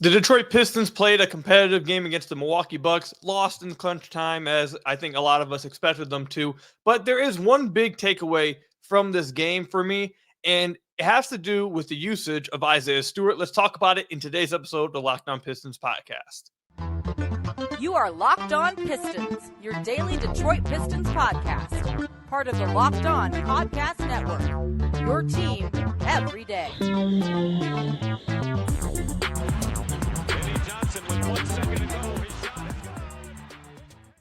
The Detroit Pistons played a competitive game against the Milwaukee Bucks, lost in crunch time, as I think a lot of us expected them to. But there is one big takeaway from this game for me, and it has to do with the usage of Isaiah Stewart. Let's talk about it in today's episode of the Locked On Pistons podcast. You are Locked On Pistons, your daily Detroit Pistons podcast. Part of the Locked On Podcast Network. Your team every day.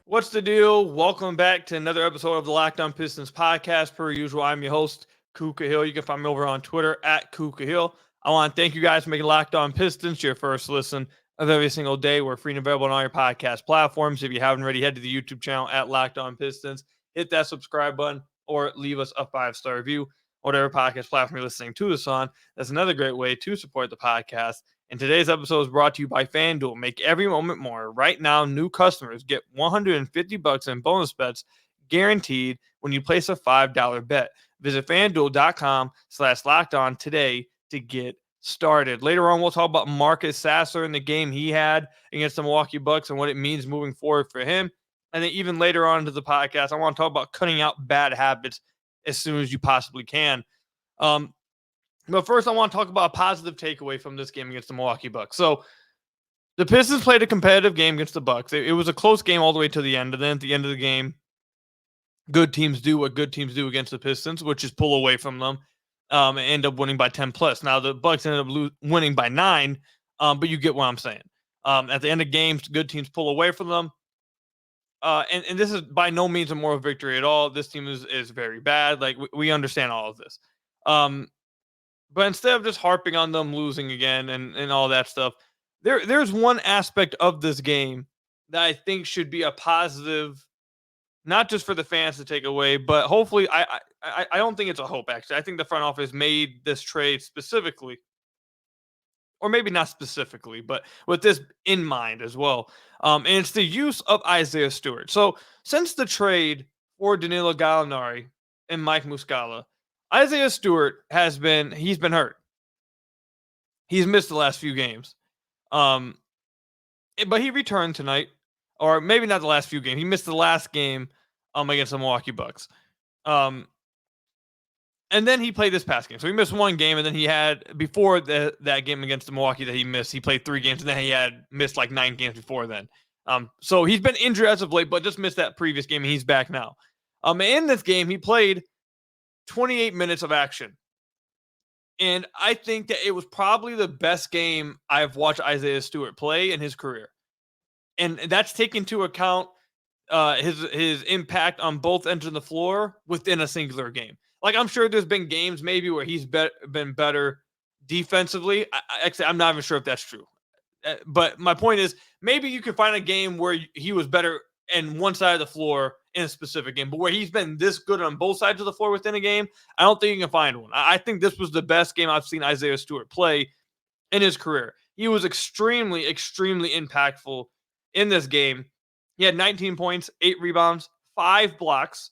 What's the deal? Welcome back to another episode of the Locked On Pistons podcast. Per usual, I'm your host, Kuka Hill. You can find me over on Twitter at Kuka Hill. I want to thank you guys for making Locked On Pistons your first listen of every single day. We're free and available on all your podcast platforms. If you haven't already, head to the YouTube channel at Locked On Pistons. Hit that subscribe button or leave us a 5-star review, whatever podcast platform you're listening to this on. That's another great way to support the podcast. And today's episode is brought to you by FanDuel. Make every moment more. Right now, new customers get $150 in bonus bets guaranteed when you place a $5 bet. Visit FanDuel.com/lockedon today to get started. Later on, we'll talk about Marcus Sasser and the game he had against the Milwaukee Bucks and what it means moving forward for him. And then even later on into the podcast, I want to talk about cutting out bad habits as soon as you possibly can. But first, I want to talk about a positive takeaway from this game against the Milwaukee Bucks. So the Pistons played a competitive game against the Bucks. It was a close game all the way to the end. And then at the end of the game, good teams do what good teams do against the Pistons, which is pull away from them and end up winning by 10 plus. Now, the Bucks ended up winning by 9, but you get what I'm saying. At the end of games, good teams pull away from them. And this is by no means a moral victory at all. This team is very bad. Like, we understand all of this. But instead of just harping on them losing again and all that stuff, there's one aspect of this game that I think should be a positive, not just for the fans to take away, but hopefully I don't think it's a hope, actually. I think the front office made this trade specifically, or maybe not specifically, but with this in mind as well. And it's the use of Isaiah Stewart. So since the trade for Danilo Gallinari and Mike Muscala, Isaiah Stewart he's been hurt. He's missed the last few games. But he returned tonight, or maybe not the last few games. He missed the last game against the Milwaukee Bucks. And then he played this past game. So he missed one game, and then he had, before that game against the Milwaukee that he missed, he played 3 games, and then he had missed like 9 games before then. So he's been injured as of late, but just missed that previous game, and he's back now. In this game, he played 28 minutes of action. And I think that it was probably the best game I've watched Isaiah Stewart play in his career. And that's taking into account his impact on both ends of the floor within a singular game. Like, I'm sure there's been games maybe where he's been better defensively. Actually, I'm not even sure if that's true. But my point is, maybe you can find a game where he was better in one side of the floor in a specific game, but where he's been this good on both sides of the floor within a game, I don't think you can find one. I think this was the best game I've seen Isaiah Stewart play in his career. He was extremely, extremely impactful in this game. He had 19 points, 8 rebounds, 5 blocks,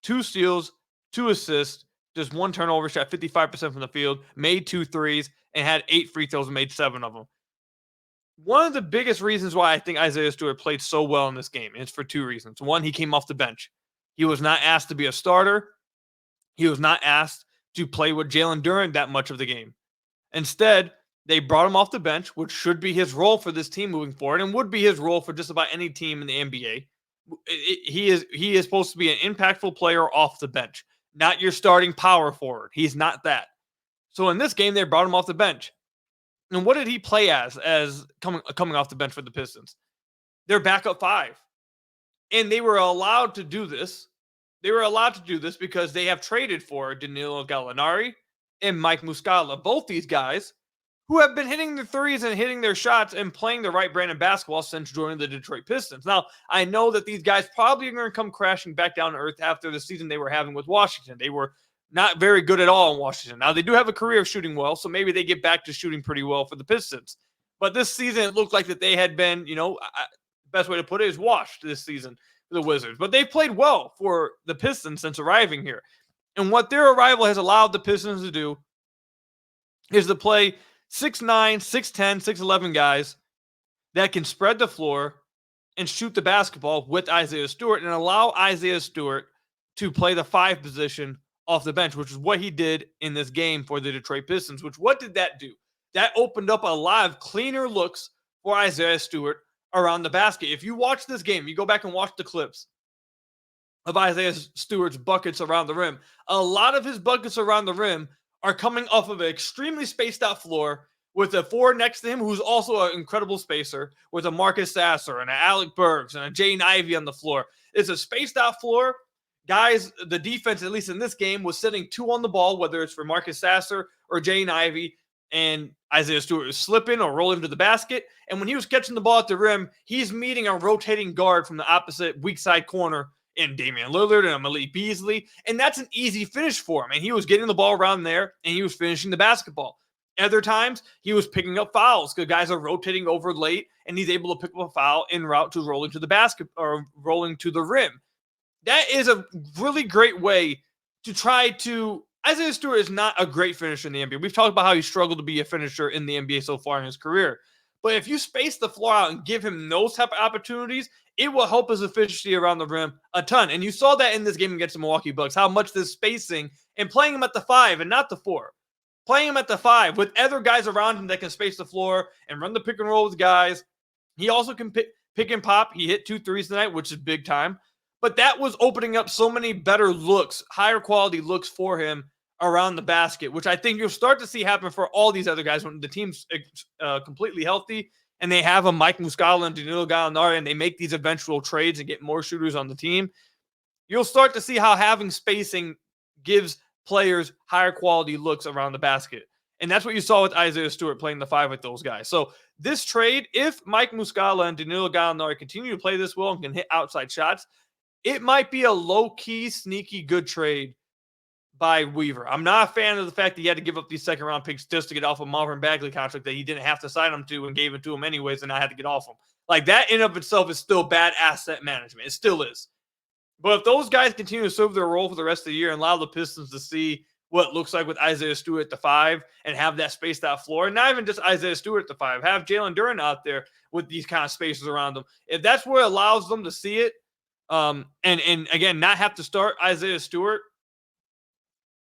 2 steals, 2 assists, just 1 turnover, shot 55% from the field, made 2 threes, and had 8 free throws and made 7 of them. One of the biggest reasons why I think Isaiah Stewart played so well in this game is for 2 reasons. One, he came off the bench. He was not asked to be a starter. He was not asked to play with Jaylen Durham that much of the game. Instead, they brought him off the bench, which should be his role for this team moving forward and would be his role for just about any team in the NBA. He is supposed to be an impactful player off the bench, not your starting power forward. He's not that. So in this game, they brought him off the bench. And what did he play as coming off the bench for the Pistons? Their backup 5. And they were allowed to do this. They were allowed to do this because they have traded for Danilo Gallinari and Mike Muscala. Both these guys who have been hitting the threes and hitting their shots and playing the right brand of basketball since joining the Detroit Pistons. Now, I know that these guys probably are going to come crashing back down to earth after the season they were having with Washington. They were not very good at all in Washington. Now, they do have a career of shooting well, so maybe they get back to shooting pretty well for the Pistons. But this season, it looked like that they had been, best way to put it is washed this season for the Wizards. But they've played well for the Pistons since arriving here. And what their arrival has allowed the Pistons to do is to play 6'9", 6'10", 6'11 guys that can spread the floor and shoot the basketball with Isaiah Stewart and allow Isaiah Stewart to play the 5 position off the bench, which is what he did in this game for the Detroit Pistons. What did that do? That opened up a lot of cleaner looks for Isaiah Stewart around the basket. If you watch this game, you go back and watch the clips of Isaiah Stewart's buckets around the rim. A lot of his buckets around the rim are coming off of an extremely spaced out floor with a 4 next to him who's also an incredible spacer, with a Marcus Sasser and an Alec Burks and a Jaden Ivey on the floor. It's a spaced out floor. Guys, the defense, at least in this game, was sitting 2 on the ball, whether it's for Marcus Sasser or Jaden Ivey, and Isaiah Stewart was slipping or rolling to the basket. And when he was catching the ball at the rim, he's meeting a rotating guard from the opposite weak side corner in Damian Lillard and Malik Beasley. And that's an easy finish for him. And he was getting the ball around there, and he was finishing the basketball. Other times, he was picking up fouls because guys are rotating over late, and he's able to pick up a foul en route to rolling to the basket or rolling to the rim. That is a really great way to try to. Isaiah Stewart is not a great finisher in the NBA. We've talked about how he struggled to be a finisher in the NBA so far in his career. But if you space the floor out and give him those type of opportunities, it will help his efficiency around the rim a ton. And you saw that in this game against the Milwaukee Bucks, how much this spacing and playing him at the 5 and not the 4. Playing him at the 5 with other guys around him that can space the floor and run the pick and roll with guys. He also can pick and pop. He hit 2 threes tonight, which is big time. But that was opening up so many better looks, higher quality looks for him around the basket, which I think you'll start to see happen for all these other guys when the team's completely healthy and they have a Mike Muscala and Danilo Gallinari and they make these eventual trades and get more shooters on the team. You'll start to see how having spacing gives players higher quality looks around the basket. And that's what you saw with Isaiah Stewart playing the 5 with those guys. So this trade, if Mike Muscala and Danilo Gallinari continue to play this well and can hit outside shots, it might be a low-key, sneaky good trade by Weaver. I'm not a fan of the fact that he had to give up these second-round picks just to get off a Marvin Bagley contract that he didn't have to sign him to and gave it to him anyways, and I had to get off him. Like, that in of itself is still bad asset management. It still is. But if those guys continue to serve their role for the rest of the year and allow the Pistons to see what it looks like with Isaiah Stewart at the 5 and have that spaced out floor, and not even just Isaiah Stewart at the 5, have Jaylen Durham out there with these kind of spaces around them. If that's what allows them to see it, and again, not have to start Isaiah Stewart,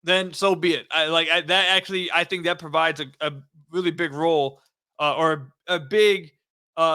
then so be it. I think that provides a really big role or a big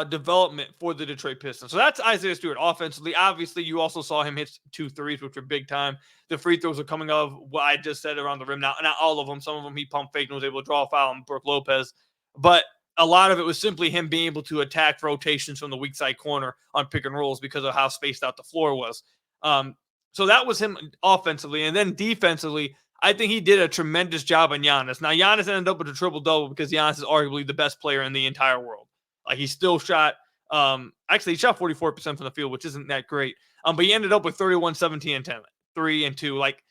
development for the Detroit Pistons. So that's Isaiah Stewart offensively. Obviously, you also saw him hit 2 threes, which were big time. The free throws are coming off what I just said around the rim. Not all of them. Some of them he pump fake and was able to draw a foul on Brook Lopez. But a lot of it was simply him being able to attack rotations from the weak side corner on pick and rolls because of how spaced out the floor was. So that was him offensively. And then defensively, I think he did a tremendous job on Giannis. Now, Giannis ended up with a triple-double because Giannis is arguably the best player in the entire world. Like, he still shot he shot 44% from the field, which isn't that great. But he ended up with 31, 17, and 10, 3 and 2. Like,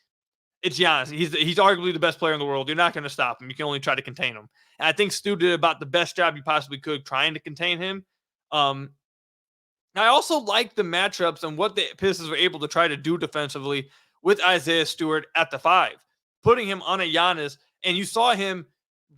it's Giannis. He's arguably the best player in the world. You're not going to stop him. You can only try to contain him. And I think Stu did about the best job he possibly could trying to contain him. I also like the matchups and what the Pistons were able to try to do defensively with Isaiah Stewart at the 5, putting him on a Giannis. And you saw him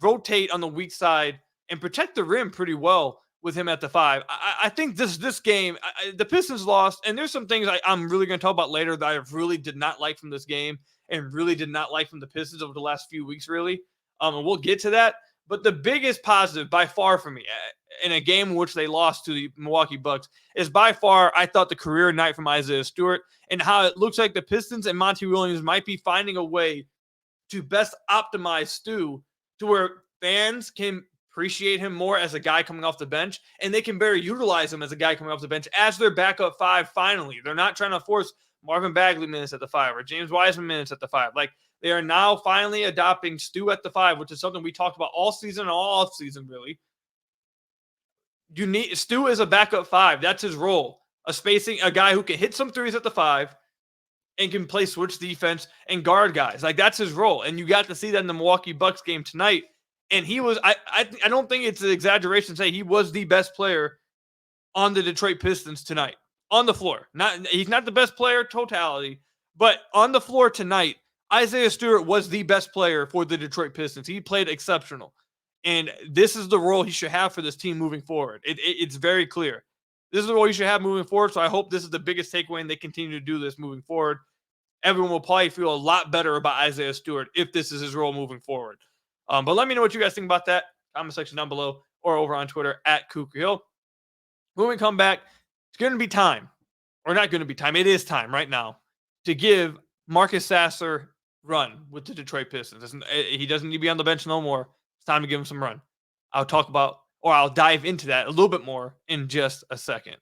rotate on the weak side and protect the rim pretty well with him at the 5. I think this game, the Pistons lost, and there's some things I'm really going to talk about later that I really did not like from this game and really did not like from the Pistons over the last few weeks, really. And we'll get to that. But the biggest positive by far for me in a game in which they lost to the Milwaukee Bucks is by far, I thought, the career night from Isaiah Stewart and how it looks like the Pistons and Monty Williams might be finding a way to best optimize Stu to where fans can appreciate him more as a guy coming off the bench, and they can better utilize him as a guy coming off the bench as their backup 5 finally. They're not trying to force Marvin Bagley minutes at the 5 or James Wiseman minutes at the 5. Like, they are now finally adopting Stu at the 5, which is something we talked about all season and all off season, really. Stu is a backup 5. That's his role. A guy who can hit some threes at the 5 and can play switch defense and guard guys. Like, that's his role. And you got to see that in the Milwaukee Bucks game tonight. And he was, I don't think it's an exaggeration to say he was the best player on the Detroit Pistons tonight. On the floor. He's not the best player totality, but on the floor tonight, Isaiah Stewart was the best player for the Detroit Pistons. He played exceptional. And this is the role he should have for this team moving forward. It's very clear. This is the role he should have moving forward. So I hope this is the biggest takeaway and they continue to do this moving forward. Everyone will probably feel a lot better about Isaiah Stewart if this is his role moving forward. But let me know what you guys think about that. Comment section down below or over on Twitter at Cooker Hill. When we come back, it's going to be time, or not going to be time. It is time right now to give Marcus Sasser run with the Detroit Pistons. He doesn't need to be on the bench no more. It's time to give him some run. I'll dive into that a little bit more in just a second.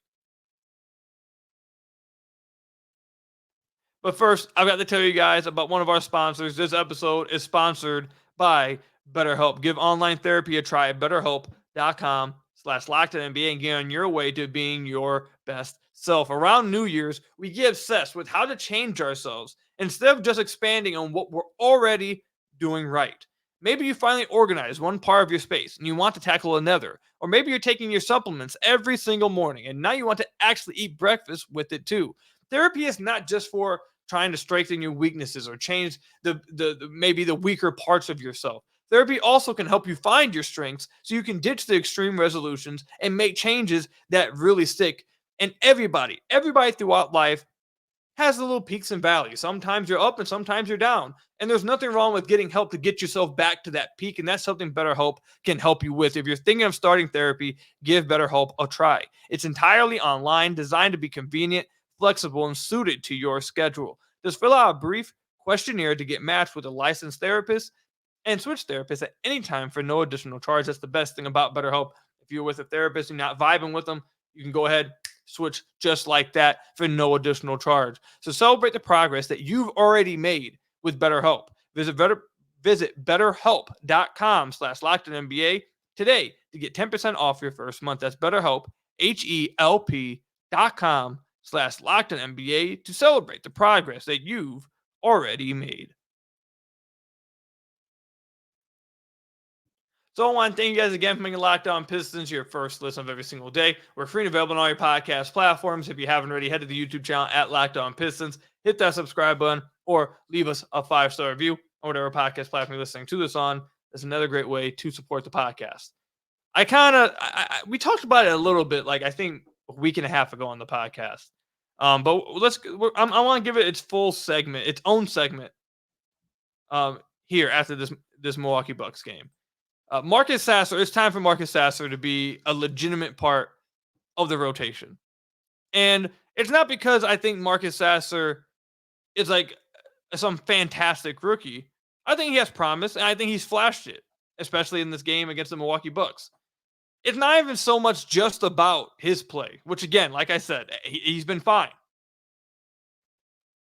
But first, I've got to tell you guys about one of our sponsors. This episode is sponsored by BetterHelp. Give online therapy a try at BetterHelp.com/LockedOnNBA and get on your way to being your best self. Around New Year's, we get obsessed with how to change ourselves instead of just expanding on what we're already doing right. Maybe you finally organize one part of your space and you want to tackle another. Or maybe you're taking your supplements every single morning and now you want to actually eat breakfast with it too. Therapy is not just for trying to strengthen your weaknesses or change maybe the weaker parts of yourself. Therapy also can help you find your strengths so you can ditch the extreme resolutions and make changes that really stick. And everybody throughout life has the little peaks and valleys. Sometimes you're up and sometimes you're down. And there's nothing wrong with getting help to get yourself back to that peak. And that's something BetterHelp can help you with. If you're thinking of starting therapy, give BetterHelp a try. It's entirely online, designed to be convenient, flexible, and suited to your schedule. Just fill out a brief questionnaire to get matched with a licensed therapist and switch therapists at any time for no additional charge. That's the best thing about BetterHelp. If you're with a therapist and you're not vibing with them, you can go ahead, switch just like that for no additional charge. So celebrate the progress that you've already made with BetterHelp. Visit BetterHelp.com/LockedOnNBA today to get 10% off your first month. That's BetterHelp, HELP.com/LockedOnNBA to celebrate the progress that you've already made. So I want to thank you guys again for making Locked On Pistons your first listen of every single day. We're free and available on all your podcast platforms. If you haven't already, head to the YouTube channel at Locked On Pistons. Hit that subscribe button or leave us a 5-star review on whatever podcast platform you're listening to this on. That's another great way to support the podcast. We talked about it a little bit, like I think a week and a half ago on the podcast. But I want to give it its own segment here after this Milwaukee Bucks game. Marcus Sasser, it's time for Marcus Sasser to be a legitimate part of the rotation. And it's not because I think Marcus Sasser is like some fantastic rookie. I think he has promise, and I think he's flashed it, especially in this game against the Milwaukee Bucks. It's not even so much just about his play, which again, like I said, he's been fine.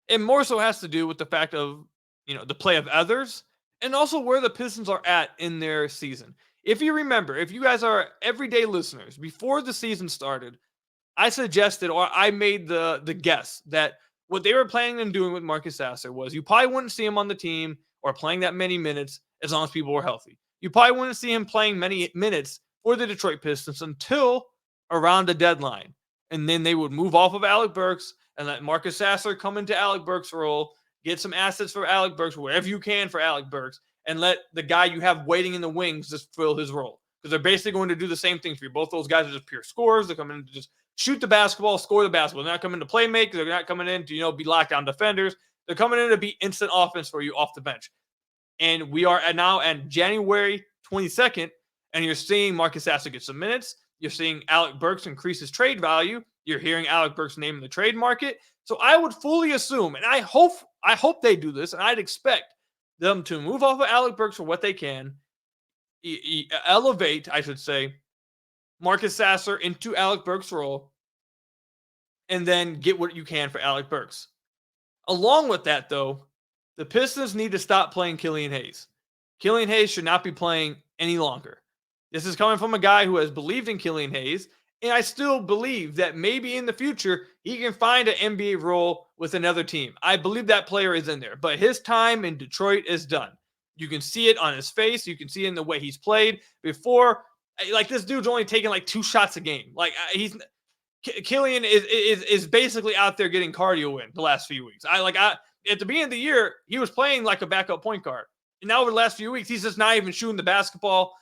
It more so has to do with the fact of, the play of others and also where the Pistons are at in their season. If you remember, if you guys are everyday listeners, before the season started, I suggested or I made the guess that what they were planning on doing with Marcus Sasser was you probably wouldn't see him on the team or playing that many minutes as long as people were healthy. You probably wouldn't see him playing many minutes for the Detroit Pistons until around the deadline. And then they would move off of Alec Burks and let Marcus Sasser come into Alec Burks' role, get some assets for Alec Burks, whatever you can for Alec Burks, and let the guy you have waiting in the wings just fill his role. Because they're basically going to do the same thing for you. Both those guys are just pure scorers. They're coming in to just shoot the basketball, score the basketball. They're not coming to play make. They're not coming in to, be lockdown defenders. They're coming in to be instant offense for you off the bench. And we are now at January 22nd, and you're seeing Marcus Sasser get some minutes. You're seeing Alec Burks increase his trade value. You're hearing Alec Burks' name in the trade market. So I would fully assume, and I hope they do this, and I'd expect them to move off of Alec Burks for what they can, elevate, I should say, Marcus Sasser into Alec Burks' role, and then get what you can for Alec Burks. Along with that, though, the Pistons need to stop playing Killian Hayes. Killian Hayes should not be playing any longer. This is coming from a guy who has believed in Killian Hayes, and I still believe that maybe in the future he can find an NBA role with another team. I believe that player is in there, but his time in Detroit is done. You can see it on his face. You can see it in the way he's played before. Like, this dude's only taking like 2 shots a game. Like, Killian is basically out there getting cardio in the last few weeks. At the beginning of the year, he was playing like a backup point guard. And now over the last few weeks, he's just not even shooting the basketball.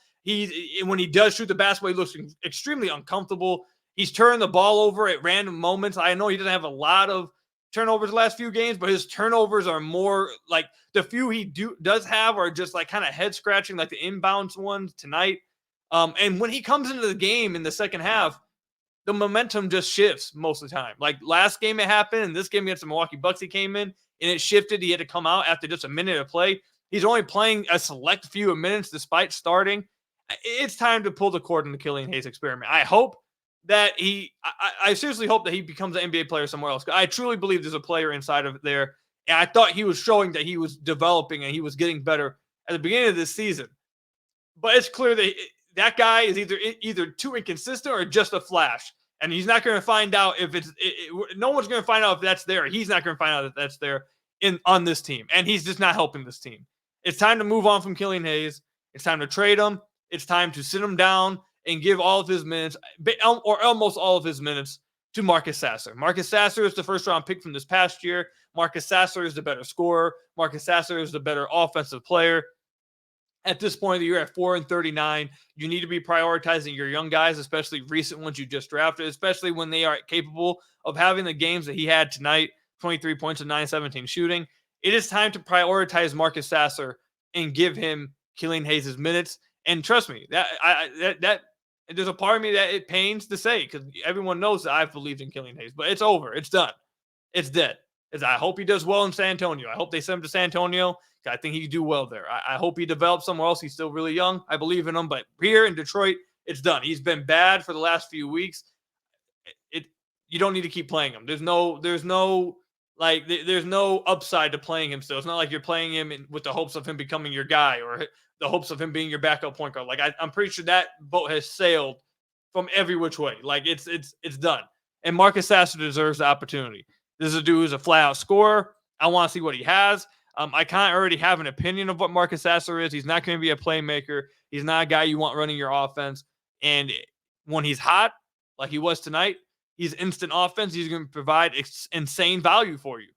when he does shoot the basketball, he looks extremely uncomfortable. He's turning the ball over at random moments. I know he doesn't have a lot of turnovers the last few games, but his turnovers are more like the few he does have are just like kind of head scratching, like the inbounds ones tonight. And when he comes into the game in the second half, the momentum just shifts most of the time. Like last game it happened, and this game against the Milwaukee Bucks, he came in and it shifted. He had to come out after just a minute of play. He's only playing a select few of minutes despite starting. It's time to pull the cord in the Killian Hayes experiment. I hope that I seriously hope that he becomes an NBA player somewhere else. I truly believe there's a player inside of there. And I thought he was showing that he was developing and he was getting better at the beginning of this season. But it's clear that that guy is either too inconsistent or just a flash. And he's not going to find out if no one's going to find out if that's there. He's not going to find out if that's there on this team. And he's just not helping this team. It's time to move on from Killian Hayes. It's time to trade him. It's time to sit him down and give all of his minutes, or almost all of his minutes, to Marcus Sasser. Marcus Sasser is the first-round pick from this past year. Marcus Sasser is the better scorer. Marcus Sasser is the better offensive player. At this point of the year, at 4-39, you need to be prioritizing your young guys, especially recent ones you just drafted, especially when they are capable of having the games that he had tonight, 23 points and 9-17 shooting. It is time to prioritize Marcus Sasser and give him Killian Hayes' minutes. And trust me, that there's a part of me that it pains to say, because everyone knows that I've believed in Killian Hayes, but it's over. It's done. It's dead. I hope he does well in San Antonio. I hope they send him to San Antonio. I think he could do well there. I hope he develops somewhere else. He's still really young. I believe in him. But here in Detroit, it's done. He's been bad for the last few weeks. You don't need to keep playing him. There's no upside to playing him still. It's not like you're playing him with the hopes of him becoming your guy or the hopes of him being your backup point guard. Like I'm pretty sure that boat has sailed from every which way. Like it's done. And Marcus Sasser deserves the opportunity. This is a dude who's a flat out scorer. I want to see what he has. I kind of already have an opinion of what Marcus Sasser is. He's not going to be a playmaker. He's not a guy you want running your offense. And when he's hot, like he was tonight, he's instant offense. He's going to provide insane value for you.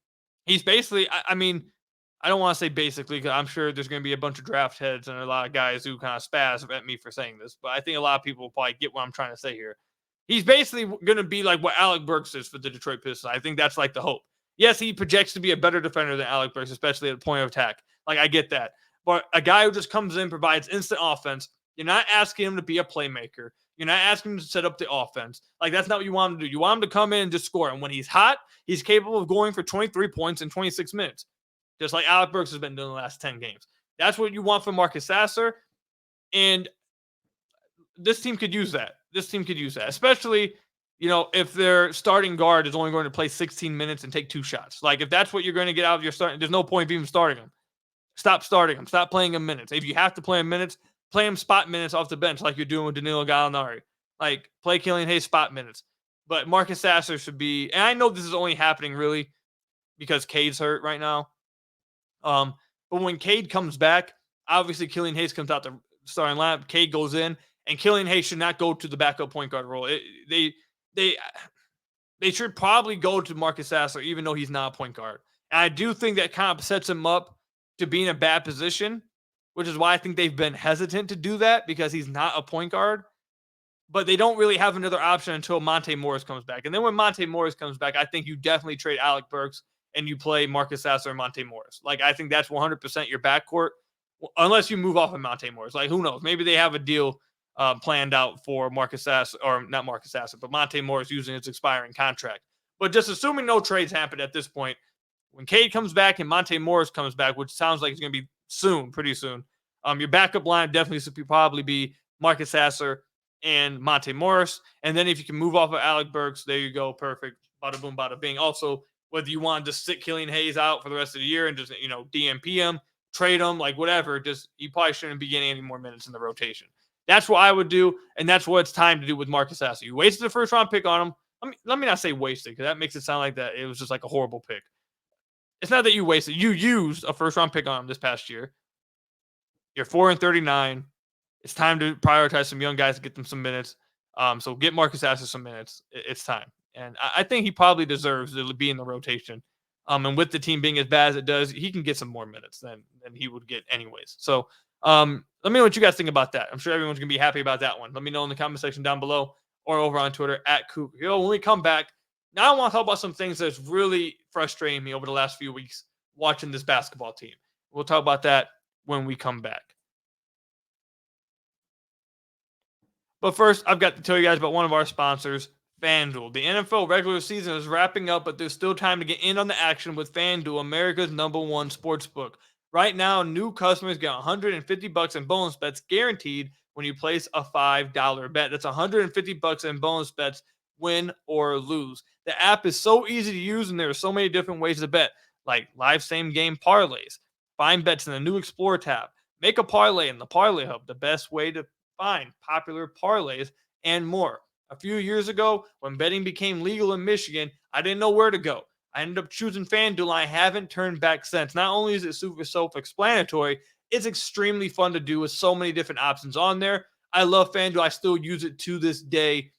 He's basically, I mean, I don't want to say basically, because I'm sure there's going to be a bunch of draft heads and a lot of guys who kind of spaz at me for saying this. But I think a lot of people will probably get what I'm trying to say here. He's basically going to be like what Alec Burks is for the Detroit Pistons. I think that's like the hope. Yes, he projects to be a better defender than Alec Burks, especially at the point of attack. Like, I get that. But a guy who just comes in, provides instant offense, you're not asking him to be a playmaker. You're not asking him to set up the offense. Like, that's not what you want him to do. You want him to come in and just score. And when he's hot, he's capable of going for 23 points in 26 minutes, just like Alec Burks has been doing the last 10 games. That's what you want from Marcus Sasser. And this team could use that. Especially, if their starting guard is only going to play 16 minutes and take 2 shots. Like, if that's what you're going to get out of your starting, there's no point of even starting him. Stop starting him. Stop playing him minutes. If you have to play him minutes, play him spot minutes off the bench like you're doing with Danilo Gallinari. Like, play Killian Hayes spot minutes. But Marcus Sasser should be, and I know this is only happening really because Cade's hurt right now. But when Cade comes back, obviously Killian Hayes comes out the starting lineup. Cade goes in, and Killian Hayes should not go to the backup point guard role. They should probably go to Marcus Sasser, even though he's not a point guard. And I do think that kind of sets him up to be in a bad position, which is why I think they've been hesitant to do that, because he's not a point guard. But they don't really have another option until Monte Morris comes back. And then when Monte Morris comes back, I think you definitely trade Alec Burks and you play Marcus Sasser and Monte Morris. Like, I think that's 100% your backcourt, unless you move off of Monte Morris. Like, who knows? Maybe they have a deal planned out for Marcus Sasser, or not Marcus Sasser, but Monte Morris using his expiring contract. But just assuming no trades happen at this point, when Cade comes back and Monte Morris comes back, which sounds like it's going to be soon, pretty soon, your backup line definitely should probably be Marcus Sasser and Monte Morris. And then if you can move off of Alec Burks, there you go. Perfect. Bada boom, bada bing. Also, whether you want to sit Killian Hayes out for the rest of the year and just, DMP him, trade him, like whatever, just you probably shouldn't be getting any more minutes in the rotation. That's what I would do, and that's what it's time to do with Marcus Sasser. You wasted the first-round pick on him. Let me not say wasted, because that makes it sound like that it was just like a horrible pick. It's not that you wasted. You used a first-round pick on him this past year. You're 4-39. It's time to prioritize some young guys to get them some minutes. So get Marcus Sasser some minutes. It's time. And I think he probably deserves to be in the rotation. And with the team being as bad as it does, he can get some more minutes than he would get anyways. So Let me know what you guys think about that. I'm sure everyone's going to be happy about that one. Let me know in the comment section down below or over on Twitter @Kook. When we come back, now I want to talk about some things that's really frustrating me over the last few weeks watching this basketball team. We'll talk about that when we come back. But first, I've got to tell you guys about one of our sponsors, FanDuel. The NFL regular season is wrapping up, but there's still time to get in on the action with FanDuel, America's #1 sportsbook. Right now, new customers get $150 in bonus bets guaranteed when you place a $5 bet. That's $150 in bonus bets, win or lose. The app is so easy to use, and there are so many different ways to bet, like live same-game parlays. Find bets in the new Explore tab. Make a parlay in the Parlay Hub, the best way to find popular parlays, and more. A few years ago, when betting became legal in Michigan, I didn't know where to go. I ended up choosing FanDuel, and I haven't turned back since. Not only is it super self-explanatory, it's extremely fun to do with so many different options on there. I love FanDuel. I still use it to this day,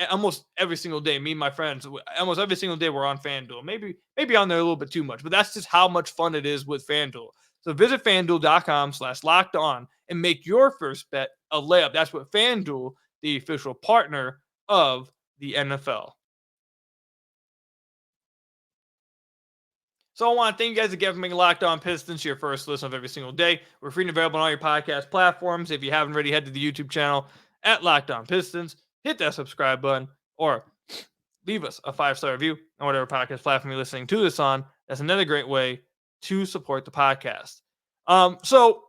almost every single day. Me and my friends, almost every single day, we're on FanDuel. Maybe on there a little bit too much, but that's just how much fun it is with FanDuel. So visit FanDuel.com/lockedon and make your first bet a layup. That's what FanDuel, the official partner of the NFL. So I want to thank you guys again for making Locked On Pistons your first listen of every single day. We're free and available on all your podcast platforms. If you haven't already, head to the YouTube channel @Locked On Pistons. Hit that subscribe button or leave us a 5-star review on whatever podcast platform you're listening to this on. That's another great way to support the podcast. So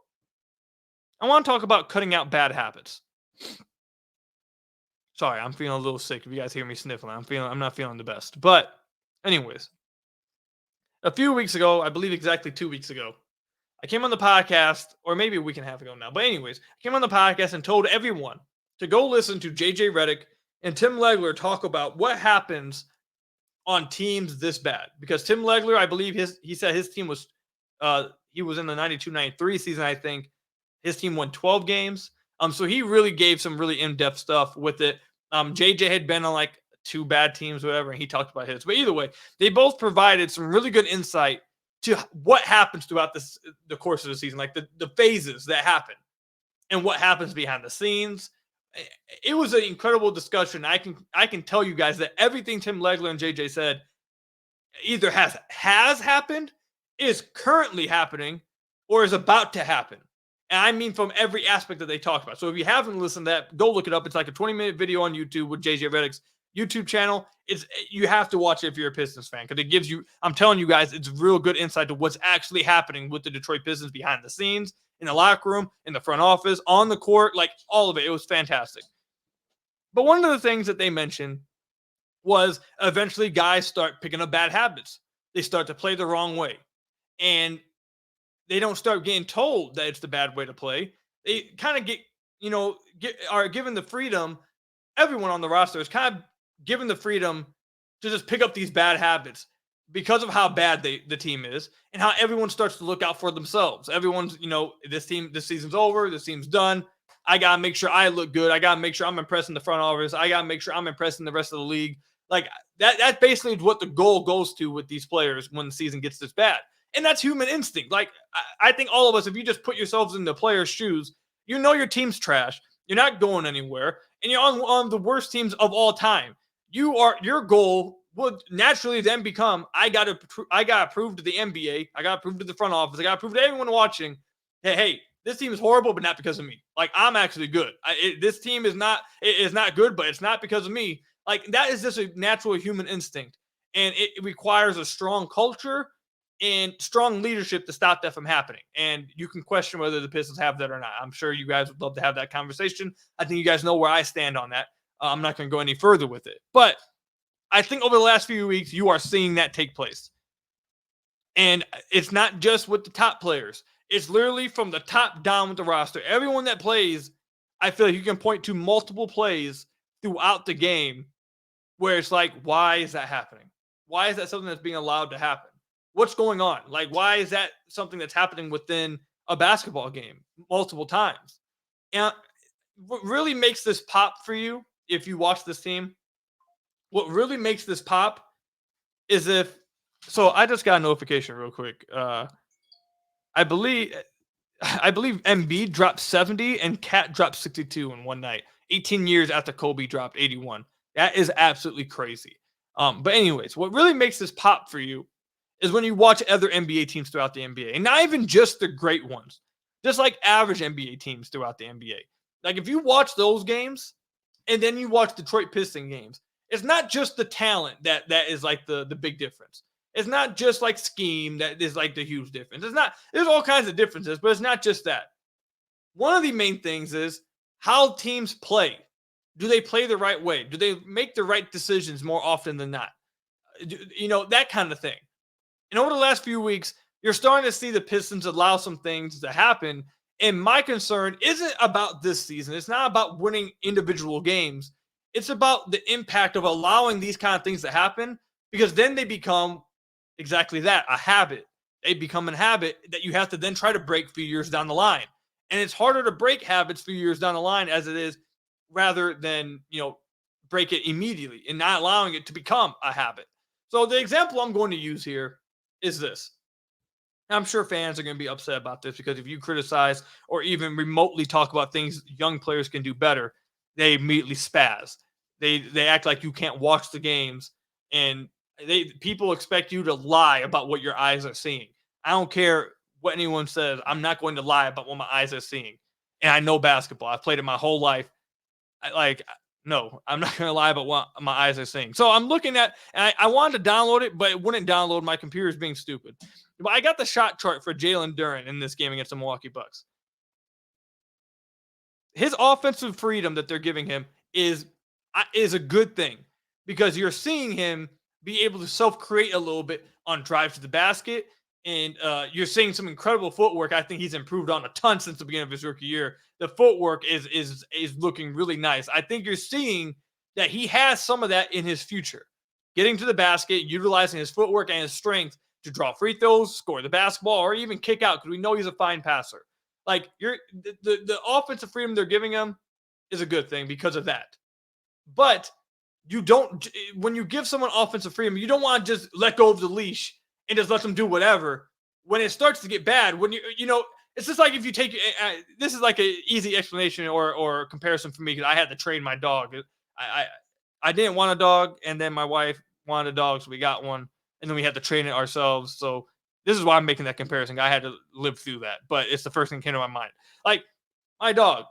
I want to talk about cutting out bad habits. Sorry, I'm feeling a little sick. If you guys hear me sniffling, I'm not feeling the best. But anyways, a few weeks ago, I believe exactly 2 weeks ago, I came on the podcast, or maybe a week and a half ago now. But anyways, I came on the podcast and told everyone to go listen to JJ Redick and Tim Legler talk about what happens on teams this bad. Because Tim Legler, I believe he said his team was he was in the 92-93 season, I think. His team won 12 games. So he really gave some really in-depth stuff with it. JJ had been on like 2 bad teams, whatever, and he talked about his. But either way, they both provided some really good insight to what happens throughout the course of the season, like the phases that happen and what happens behind the scenes. It was an incredible discussion. I can tell you guys that everything Tim Legler and JJ said either has happened, is currently happening, or is about to happen. And I mean from every aspect that they talk about. So if you haven't listened to that, go look it up. It's like a 20-minute video on YouTube with JJ Redick's YouTube channel. You have to watch it if you're a Pistons fan, because it gives you, I'm telling you guys, it's real good insight to what's actually happening with the Detroit Pistons behind the scenes, in the locker room, in the front office, on the court, like all of it. It was fantastic. But one of the things that they mentioned was eventually guys start picking up bad habits. They start to play the wrong way. And they don't start getting told that it's the bad way to play. They kind of are given the freedom. Everyone on the roster is kind of given the freedom to just pick up these bad habits because of how bad the team is, and how everyone starts to look out for themselves. Everyone's, this season's over. This team's done. I got to make sure I look good. I got to make sure I'm impressing the front office. I got to make sure I'm impressing the rest of the league. Like that basically is what the goal goes to with these players when the season gets this bad. And that's human instinct. Like, I think all of us, if you just put yourselves in the player's shoes, your team's trash. You're not going anywhere. And you're on the worst teams of all time. Your goal would naturally then become, I got to prove to the NBA, I got to prove to the front office, I got to prove to everyone watching, hey, this team is horrible, but not because of me. Like, I'm actually good. This team is not good, but it's not because of me. Like, that is just a natural human instinct. And it requires a strong culture and strong leadership to stop that from happening. And you can question whether the Pistons have that or not. I'm sure you guys would love to have that conversation. I think you guys know where I stand on that. I'm not going to go any further with it. But I think over the last few weeks, you are seeing that take place. And it's not just with the top players. It's literally from the top down with the roster. Everyone that plays, I feel like you can point to multiple plays throughout the game where it's like, why is that happening? Why is that something that's being allowed to happen? What's going on? Like, why is that something that's happening within a basketball game multiple times? And what really makes this pop for you, if you watch this team, what really makes this pop is so I just got a notification real quick. I believe I believe Embiid dropped 70 and Cat dropped 62 in one night. 18 years after Kobe dropped 81. That is absolutely crazy. But anyways, what really makes this pop for you is when you watch other NBA teams throughout the NBA, and not even just the great ones, just like average NBA teams throughout the NBA. Like if you watch those games and then you watch Detroit Pistons games, it's not just the talent that is like the big difference. It's not just like scheme that is like the huge difference. There's all kinds of differences, but it's not just that. One of the main things is how teams play. Do they play the right way? Do they make the right decisions more often than not? That kind of thing. And over the last few weeks, you're starting to see the Pistons allow some things to happen. And my concern isn't about this season. It's not about winning individual games. It's about the impact of allowing these kind of things to happen, because then they become exactly that, a habit. They become a habit that you have to then try to break a few years down the line. And it's harder to break habits a few years down the line as it is rather than, break it immediately and not allowing it to become a habit. So the example I'm going to use here is this. I'm sure fans are going to be upset about this, because if you criticize or even remotely talk about things young players can do better, they immediately spaz. They act like you can't watch the games, and people expect you to lie about what your eyes are seeing. I don't care what anyone says. I'm not going to lie about what my eyes are seeing. And I know basketball. I've played it my whole life. No, I'm not going to lie about what my eyes are seeing. So I'm looking at, and I wanted to download it, but it wouldn't download. My computer is being stupid. But I got the shot chart for Jaylen Durham in this game against the Milwaukee Bucks. His offensive freedom that they're giving him is a good thing, because you're seeing him be able to self-create a little bit on drives to the basket. And you're seeing some incredible footwork. I think he's improved on a ton since the beginning of his rookie year. The footwork is looking really nice. I think you're seeing that he has some of that in his future. Getting to the basket, utilizing his footwork and his strength to draw free throws, score the basketball, or even kick out, because we know he's a fine passer. Like the offensive freedom they're giving him is a good thing because of that. But when you give someone offensive freedom, you don't want to just let go of the leash and just let them do whatever. When it starts to get bad, when it's just like if you take, this is like an easy explanation or comparison for me, because I had to train my dog. I didn't want a dog, and then my wife wanted a dog, so we got one, and then we had to train it ourselves. So this is why I'm making that comparison. I had to live through that, but it's the first thing that came to my mind. Like my dog,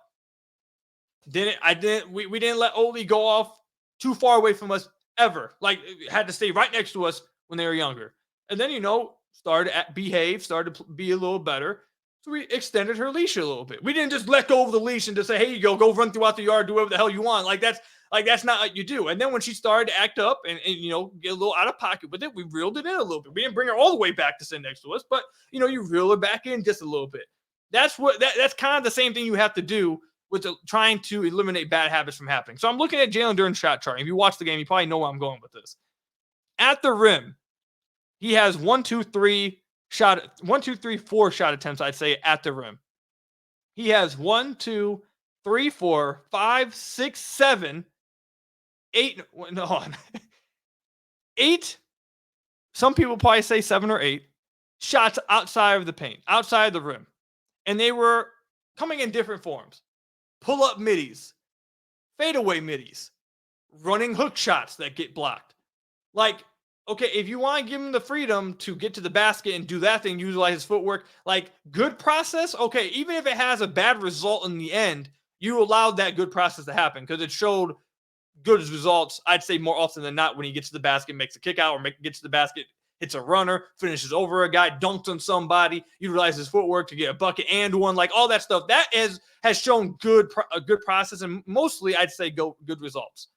we didn't let Oli go off too far away from us ever. Like, had to stay right next to us when they were younger. And then, started to behave, started to be a little better. So we extended her leash a little bit. We didn't just let go of the leash and just say, hey, you go run throughout the yard, do whatever the hell you want. That's not what you do. And then when she started to act up and get a little out of pocket with it, we reeled it in a little bit. We didn't bring her all the way back to sit next to us, but you reel her back in just a little bit. That's kind of the same thing you have to do with trying to eliminate bad habits from happening. So I'm looking at Jaylen Durham's shot chart. If you watch the game, you probably know where I'm going with this. At the rim, he has 4 shot attempts, I'd say, at the rim. He has 1, 2, 3, 4, 5, 6, 7, 8. No, hold on. 8. Some people probably say 7 or 8 shots outside of the paint, outside of the rim. And they were coming in different forms. Pull-up middies, fadeaway middies, running hook shots that get blocked. Like, okay, if you want to give him the freedom to get to the basket and do that thing, utilize his footwork, like good process, okay, even if it has a bad result in the end, you allowed that good process to happen because it showed good results, I'd say more often than not, when he gets to the basket, makes a kick out, or gets to the basket, hits a runner, finishes over a guy, dunks on somebody, utilizes his footwork to get a bucket and one, like all that stuff. That has shown a good process, and mostly I'd say good results.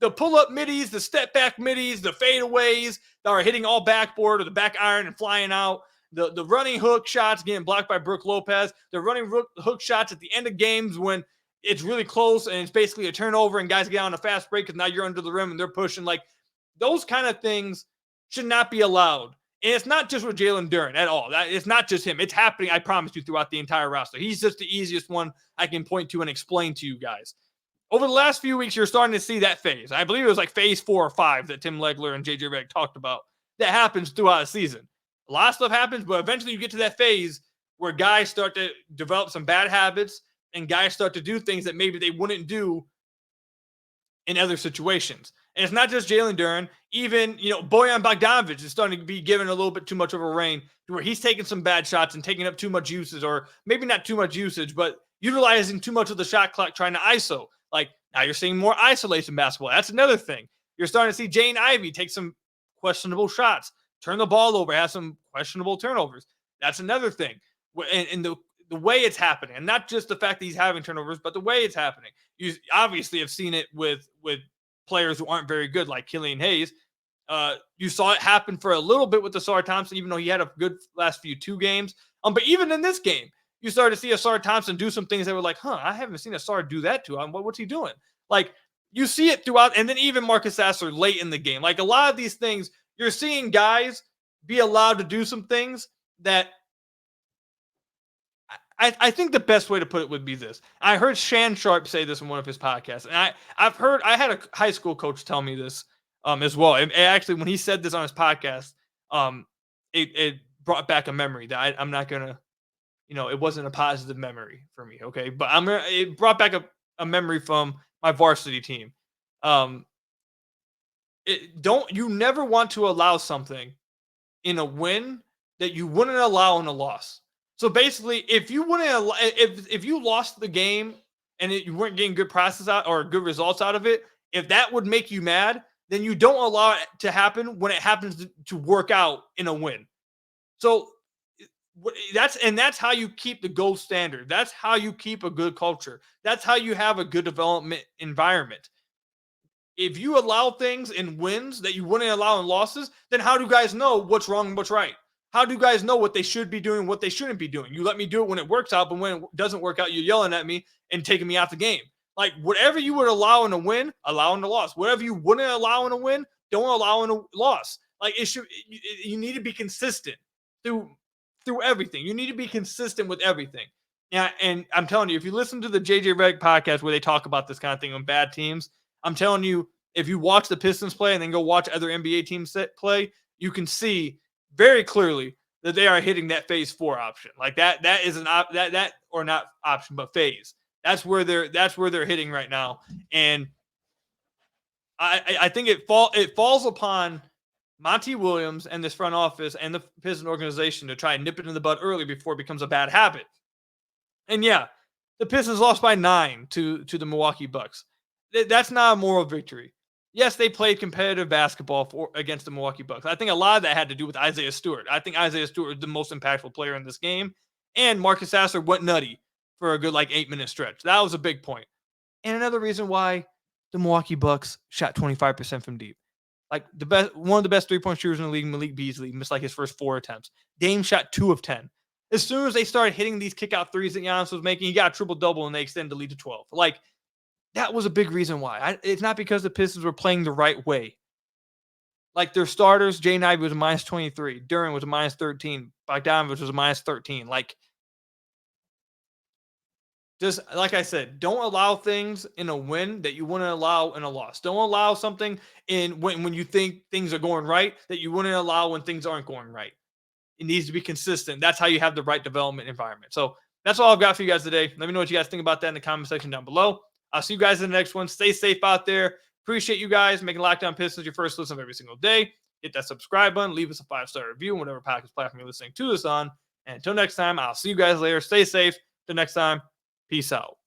The pull-up middies, the step-back middies, the fadeaways that are hitting all backboard or the back iron and flying out, the running hook shots getting blocked by Brook Lopez, the running hook shots at the end of games when it's really close and it's basically a turnover and guys get on a fast break because now you're under the rim and they're pushing. Like, those kind of things should not be allowed. And it's not just with Jaylen Durham at all. It's not just him. It's happening, I promise you, throughout the entire roster. He's just the easiest one I can point to and explain to you guys. Over the last few weeks, you're starting to see that phase. I believe it was like phase 4 or 5 that Tim Legler and JJ Redick talked about. That happens throughout the season. A lot of stuff happens, but eventually you get to that phase where guys start to develop some bad habits and guys start to do things that maybe they wouldn't do in other situations. And it's not just Jaylen Durham. Even, Bojan Bogdanovic is starting to be given a little bit too much of a reign to where he's taking some bad shots and taking up too much usage, or maybe not too much usage, but utilizing too much of the shot clock trying to ISO. Like, now you're seeing more isolation basketball. That's another thing. You're starting to see Jane Ivey take some questionable shots, turn the ball over, have some questionable turnovers. That's another thing. And the way it's happening, and not just the fact that he's having turnovers, but the way it's happening. You obviously have seen it with players who aren't very good, like Killian Hayes. You saw it happen for a little bit with Asar Thompson, even though he had a good last two games. But even in this game, you started to see Asar Thompson do some things that were like, I haven't seen Asar do that to him. What's he doing? Like, you see it throughout, and then even Marcus Sasser late in the game. Like, a lot of these things, you're seeing guys be allowed to do some things that I think the best way to put it would be this. I heard Shan Sharp say this in one of his podcasts, and I had a high school coach tell me this as well. And actually, when he said this on his podcast, it brought back a memory that I'm not gonna, it wasn't a positive memory for me. Okay, but it brought back a memory from my varsity team. You never want to allow something in a win that you wouldn't allow in a loss. So basically, if you wouldn't, if you lost the game and you weren't getting good process out or good results out of it, if that would make you mad, then you don't allow it to happen when it happens to work out in a win. So that's how you keep the gold standard. That's how you keep a good culture. That's how you have a good development environment. If you allow things in wins that you wouldn't allow in losses, then how do guys know what's wrong and what's right? How do guys know what they should be doing, what they shouldn't be doing? You let me do it when it works out, but when it doesn't work out, you're yelling at me and taking me out the game. Like, whatever you would allow in a win, allow in a loss. Whatever you wouldn't allow in a win, don't allow in a loss. Like, you need to be consistent through everything. You need to be consistent with everything. Yeah, and I'm telling you, if you listen to the JJ Redick podcast where they talk about this kind of thing on bad teams, I'm telling you, if you watch the Pistons play and then go watch other NBA teams play, you can see very clearly that they are hitting that phase 4 option. Like that is that or not option, but phase. That's where they're hitting right now. And I think it falls upon Monty Williams and this front office and the Piston organization to try and nip it in the bud early before it becomes a bad habit. And yeah, the Pistons lost by 9 to the Milwaukee Bucks. That's not a moral victory. Yes, they played competitive basketball against the Milwaukee Bucks. I think a lot of that had to do with Isaiah Stewart. I think Isaiah Stewart was the most impactful player in this game. And Marcus Sasser went nutty for a good 8-minute stretch. That was a big point. And another reason why the Milwaukee Bucks shot 25% from deep. One of the best 3-point shooters in the league, Malik Beasley, missed his first 4 attempts. Dame shot 2 of 10. As soon as they started hitting these kick-out threes that Giannis was making, he got a triple-double and they extended the lead to 12. That was a big reason why. It's not because the Pistons were playing the right way. Their starters, Jane Ivey was a -23. Durham was a -13. Bogdanovic was a -13. Just like I said, don't allow things in a win that you wouldn't allow in a loss. Don't allow something in when you think things are going right that you wouldn't allow when things aren't going right. It needs to be consistent. That's how you have the right development environment. So that's all I've got for you guys today. Let me know what you guys think about that in the comment section down below. I'll see you guys in the next one. Stay safe out there. Appreciate you guys making Locked On Pistons your first listen of every single day. Hit that subscribe button. Leave us a 5-star review on whatever podcast platform you're listening to this on. And until next time, I'll see you guys later. Stay safe. Till next time, peace out.